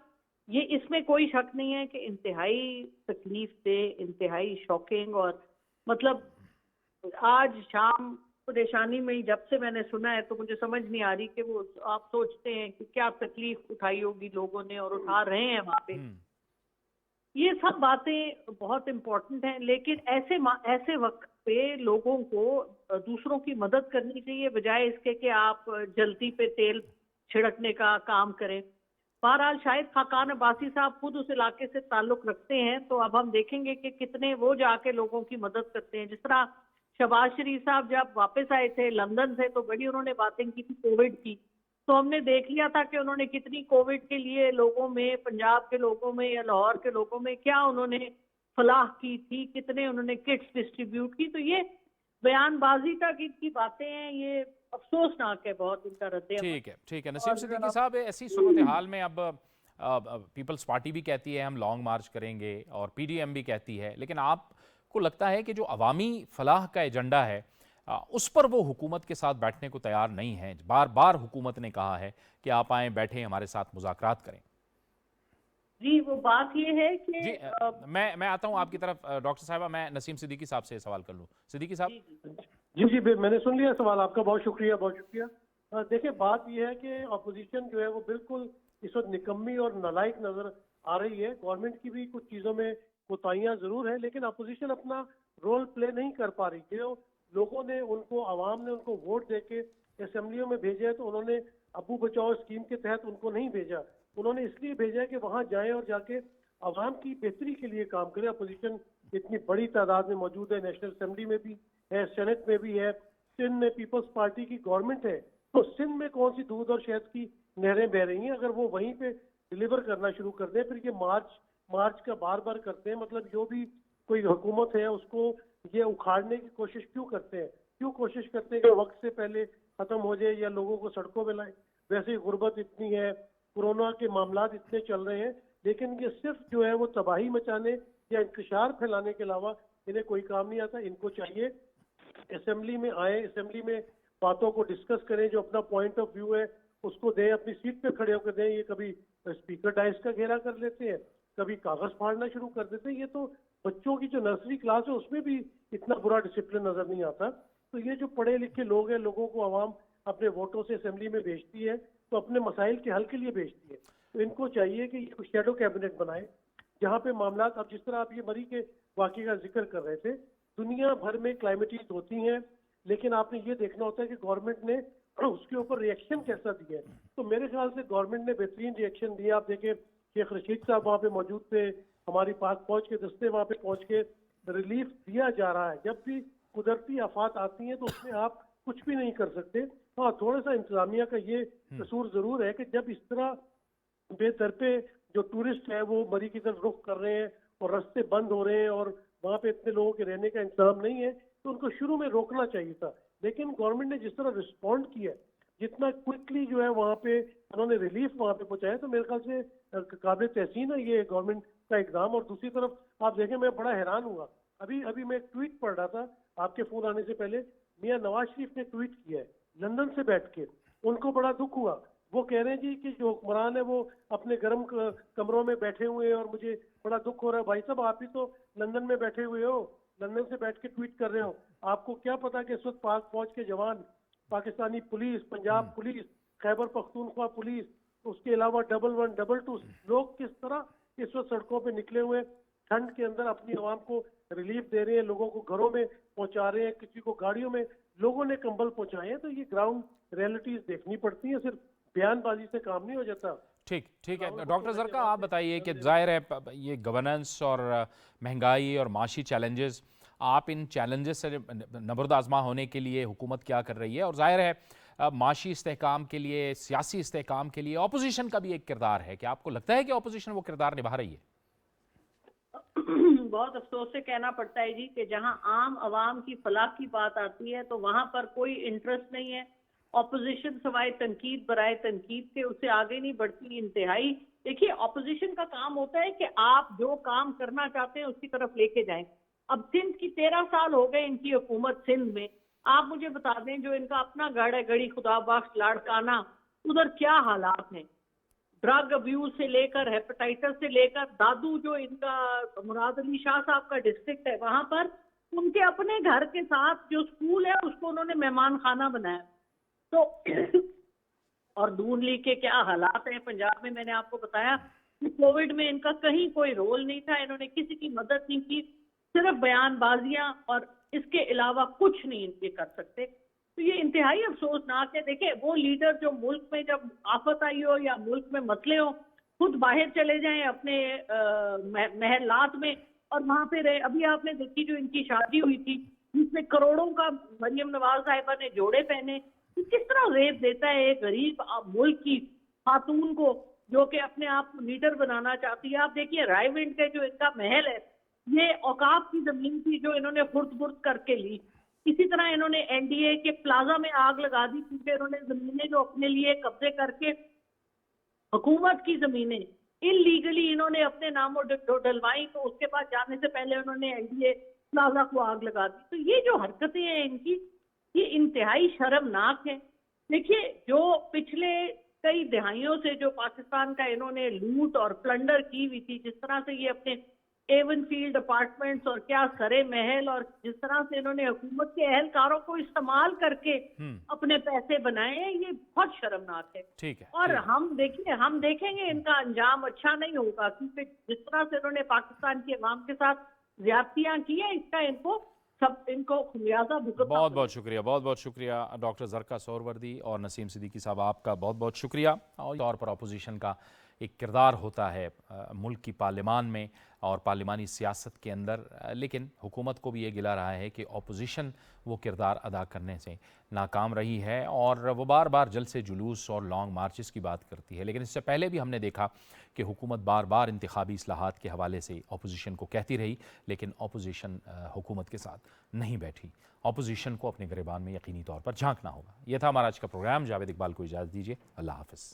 یہ اس میں کوئی شک نہیں ہے کہ انتہائی تکلیف دہ، انتہائی شاکنگ، اور مطلب آج شام پریشانی میں جب سے میں نے سنا ہے تو مجھے سمجھ نہیں آ رہی کہ وہ آپ سوچتے ہیں کہ کیا تکلیف اٹھائی ہوگی لوگوں نے اور اٹھا رہے ہیں وہاں پہ۔ یہ سب باتیں بہت امپورٹنٹ ہیں، لیکن ایسے وقت پہ لوگوں کو دوسروں کی مدد کرنی چاہیے بجائے اس کے کہ آپ جلتی پہ تیل چھڑکنے کا کام کریں۔ بہرحال شاید خاقان عباسی صاحب خود اس علاقے سے تعلق رکھتے ہیں، تو اب ہم دیکھیں گے کہ کتنے وہ جا کے لوگوں کی مدد کرتے ہیں۔ جس طرح شہباز شریف صاحب جب واپس آئے تھے لندن سے تو بڑی انہوں نے باتیں کی تھی کووڈ کی، تو ہم نے دیکھ لیا تھا کہ انہوں نے کتنی کووڈ کے لیے لوگوں میں، پنجاب کے لوگوں میں یا لاہور کے لوگوں میں کیا انہوں نے فلاح کی تھی، کتنے انہوں نے کٹس ڈسٹریبیوٹ کی۔ تو یہ بیان بازی کا کی باتیں ہیں، یہ افسوسناک ہے بہت ان کا رد عمل۔ ٹھیک ہے نسیم صدیقی صاحب، ایسی صورتحال میں اب پیپلز پارٹی بھی کہتی ہے ہم لانگ مارچ کریں گے اور پی ڈی ایم بھی کہتی ہے، لیکن آپ کو لگتا ہے کہ جو عوامی فلاح کا ایجنڈا ہے اس پر وہ حکومت کے ساتھ بیٹھنے کو تیار نہیں ہے؟ بار بار حکومت نے کہا ہے کہ آپ آئیں، بیٹھیں، ہمارے ساتھ مذاکرات کریں۔ جی وہ بات یہ ہے کہ جی میں آتا ہوں آپ کی طرف ڈاکٹر صاحبہ، میں نسیم صدیقی صاحب سے سوال کر لوں۔ صدیقی صاحب۔ جی میں نے سن لیا سوال آپ کا، بہت شکریہ بہت شکریہ۔ دیکھیں بات یہ ہے کہ اپوزیشن جو ہے وہ بالکل اس وقت نکمی اور نالائق نظر آ رہی ہے۔ گورنمنٹ کی بھی کچھ چیزوں میں کوتاہیاں ضرور ہیں، لیکن اپوزیشن اپنا رول پلے نہیں کر پا رہی۔ جو لوگوں نے ان کو، عوام نے ان کو ووٹ دے کے اسمبلیوں میں بھیجا ہے، تو انہوں نے ابو بچاؤ اسکیم کے تحت ان کو نہیں بھیجا، انہوں نے اس لیے بھیجا کہ وہاں جائیں اور جا کے عوام کی بہتری کے لیے کام کریں۔ اپوزیشن اتنی بڑی تعداد میں موجود ہے، نیشنل اسمبلی میں بھی ہے، سینٹ میں بھی ہے، سندھ میں پیپلز پارٹی کی گورنمنٹ ہے، تو سندھ میں کون سی دودھ اور شہد کی نہریں بہ رہی ہیں؟ اگر وہ وہیں پہ ڈیلیور کرنا شروع کر دیں، پھر یہ مارچ کا بار بار کرتے ہیں، مطلب جو بھی کوئی حکومت ہے اس کو یہ اکھاڑنے کی کوشش کیوں کرتے ہیں؟ کیوں کوشش کرتے ہیں کہ وقت سے پہلے ختم ہو جائے یا لوگوں کو سڑکوں پہ لائیں؟ ویسے ہی غربت اتنی ہے، کورونا کے معاملات اتنے چل رہے ہیں، لیکن یہ صرف جو ہے وہ تباہی مچانے یا انتشار پھیلانے کے علاوہ انہیں کوئی کام نہیں آتا۔ ان کو چاہیے اسمبلی میں آئیں، اسمبلی میں باتوں کو ڈسکس کریں، جو اپنا پوائنٹ آف ویو ہے اس کو دیں، اپنی سیٹ پہ کھڑے ہو کر دیں۔ یہ کبھی اسپیکر ڈائس کا گھیرا کر لیتے ہیں، کبھی کاغذ پھاڑنا شروع کر دیتے ہیں۔ یہ تو بچوں کی جو نرسری کلاس ہے اس میں بھی اتنا برا ڈسپلن نظر نہیں آتا۔ تو یہ جو پڑھے لکھے لوگ ہیں, لوگوں کو عوام اپنے ووٹوں سے اسمبلی میں بھیجتی ہے تو اپنے مسائل کے حل کے لیے بھیجتی ہے. تو ان کو چاہیے کہ یہ شیڈو کیبنٹ بنائے جہاں پہ معاملات, اب جس طرح آپ یہ مری کے واقعے کا ذکر کر رہے تھے, دنیا بھر میں کلائمیٹیز ہوتی ہیں, لیکن آپ نے یہ دیکھنا ہوتا ہے کہ گورنمنٹ نے اس کے اوپر ریئیکشن کیسا دیا ہے. تو میرے خیال سے گورنمنٹ نے بہترین ریئیکشن دیا. آپ دیکھیں شیخ رشید صاحب وہاں پہ موجود تھے, ہماری پاک فوج کے دستے وہاں پہ پہنچ کے ریلیف دیا جا رہا ہے. جب بھی قدرتی آفات آتی ہیں تو اس میں آپ کچھ بھی نہیں کر سکتے. ہاں, تھوڑا سا انتظامیہ کا یہ قصور ضرور ہے کہ جب اس طرح بے درپے جو ٹورسٹ ہے وہ مری کی طرف رخ کر رہے ہیں اور راستے بند ہو رہے ہیں اور وہاں پہ اتنے لوگوں کے رہنے کا انتظام نہیں ہے, تو ان کو شروع میں روکنا چاہیے تھا. لیکن گورنمنٹ نے جس طرح رسپونڈ کیا, جتنا کوئکلی جو ہے وہاں پہ انہوں نے ریلیف وہاں پہ پہنچایا, تو میرے خیال سے قابل تحسین ہے یہ گورنمنٹ کا اقدام. اور دوسری طرف آپ دیکھیں, میں بڑا حیران ہوا, ابھی میں ایک ٹویٹ پڑھ رہا تھا آپ کے فون آنے سے پہلے, میاں نواز شریف نے ٹویٹ کیا ہے لندن سے بیٹھ کے. ان کو بڑا دکھ ہوا, وہ کہہ رہے ہیں جی کہ جو حکمران ہے وہ اپنے گرم کمروں میں بیٹھے ہوئے ہیں اور مجھے بڑا دکھ ہو رہا ہے. بھائی صاحب, آپ بھی تو لندن میں بیٹھے ہوئے ہو, لندن سے بیٹھ کے ٹویٹ کر رہے ہو. آپ کو کیا پتا کہ اس وقت پاک فوج کے جوان, Pakistani police, Punjab police, Khyber Pakhtunkhwa police, اس کے علاوہ 112, 122 لوگ کس طرح اس وقت سڑکوں پہ نکلے ہوئے ٹھنڈ کے اندر اپنی عوام کو ریلیف دے رہے ہیں, لوگوں کو گھروں میں پہنچا رہے ہیں, کسی کو گاڑیوں میں لوگوں نے کمبل پہنچائے ہیں. تو یہ گراؤنڈ ریئلٹیز دیکھنی پڑتی ہیں, صرف بیان بازی سے کام نہیں ہو جاتا. ٹھیک ہے ڈاکٹر زرکا, آپ بتائیے کہ ظاہر ہے یہ گورننس اور مہنگائی اور معاشی چیلنجز, آپ ان چیلنجز سے نبرد آزما ہونے کے لیے حکومت کیا کر رہی ہے؟ اور ظاہر ہے معاشی استحکام کے لیے, سیاسی استحکام کے لیے اپوزیشن کا بھی ایک کردار ہے. کیا آپ کو لگتا ہے کہ اپوزیشن وہ کردار نبھا رہی ہے؟ بہت افسوس سے کہنا پڑتا ہے جی کہ جہاں عام عوام کی فلاح کی بات آتی ہے تو وہاں پر کوئی انٹرسٹ نہیں ہے. اپوزیشن سوائے تنقید برائے تنقید کے اس سے آگے نہیں بڑھتی. انتہائی دیکھیے, اپوزیشن کا کام ہوتا ہے کہ آپ جو کام کرنا چاہتے ہیں اس کی طرف لے کے جائیں. اب سندھ کی 13 سال ہو گئے ان کی حکومت سندھ میں. آپ مجھے بتا دیں جو ان کا اپنا گڑھ ہے گڑھی خدا بخش لاڑکانہ, ادھر کیا حالات ہیں. ڈرگ ابیوز سے لے کر ہیپاٹائٹس سے لے کر دادو جو ان کا مراد علی شاہ صاحب کا ڈسٹرکٹ ہے, وہاں پر ان کے اپنے گھر کے ساتھ جو سکول ہے اس کو انہوں نے مہمان خانہ بنایا. تو اور نون لیگ کے کیا حالات ہیں پنجاب میں, میں نے آپ کو بتایا کہ کووڈ میں ان کا کہیں کوئی رول نہیں تھا, انہوں نے کسی کی مدد نہیں کی, صرف بیان بازیاں, اور اس کے علاوہ کچھ نہیں ان کے کر سکتے. تو یہ انتہائی افسوسناک ہے. دیکھیں, وہ لیڈر جو ملک میں جب آفت آئی ہو یا ملک میں مسئلے ہوں خود باہر چلے جائیں اپنے محلات میں اور وہاں پہ رہے. ابھی آپ نے دیکھی جو ان کی شادی ہوئی تھی جس میں کروڑوں کا مریم نواز صاحبہ نے جوڑے پہنے, کس طرح ریپ دیتا ہے ایک غریب ملک کی خاتون کو جو کہ اپنے آپ کو لیڈر بنانا چاہتی ہے. آپ دیکھیے رائے ونڈ کے جو ان کا محل ہے, یہ اوقاف کی زمین تھی جو انہوں نے خرد برد کر کے لی. اسی طرح انہوں نے این ڈی اے کے پلازا میں آگ لگا دی کیونکہ انہوں نے زمینیں جو اپنے لیے قبضے کر کے, حکومت کی زمینیں انلیگلی انہوں نے اپنے ناموں ڈلوائی, تو اس کے بعد جانے سے پہلے انہوں نے این ڈی اے پلازا کو آگ لگا دی. تو یہ جو حرکتیں ہیں ان کی, یہ انتہائی شرمناک ہے. دیکھیے, جو پچھلے کئی دہائیوں سے جو پاکستان کا انہوں نے لوٹ اور پلنڈر کی ہوئی تھی, جس طرح سے یہ اپنے ایون فیلڈ اپارٹمنٹس اور کیا سرے محل, اور جس طرح سے انہوں نے حکومت کے اہلکاروں کو استعمال کر کے اپنے پیسے بنائے ہیں, یہ بہت شرمناک ہے. اور ہم دیکھیں گے ان کا انجام اچھا نہیں ہوگا, کیونکہ جس طرح سے انہوں نے پاکستان کی عوام کے ساتھ زیادتیاں کی ہیں, اس کا ان کو خمیازہ بھگتنا. بہت بہت شکریہ ڈاکٹر زرکا سہروردی اور نسیم صدیقی صاحب, آپ کا بہت بہت شکریہ. اور طور پر اپوزیشن کا ایک کردار ہوتا ہے ملک کی پارلیمان میں اور پارلیمانی سیاست کے اندر, لیکن حکومت کو بھی یہ گلا رہا ہے کہ اپوزیشن وہ کردار ادا کرنے سے ناکام رہی ہے اور وہ بار بار جلسے جلوس اور لانگ مارچز کی بات کرتی ہے. لیکن اس سے پہلے بھی ہم نے دیکھا کہ حکومت بار بار انتخابی اصلاحات کے حوالے سے اپوزیشن کو کہتی رہی, لیکن اپوزیشن حکومت کے ساتھ نہیں بیٹھی. اپوزیشن کو اپنے گریبان میں یقینی طور پر جھانکنا ہوگا. یہ تھا ہمارا آج کا پروگرام. جاوید اقبال کو اجازت دیجیے. اللہ حافظ.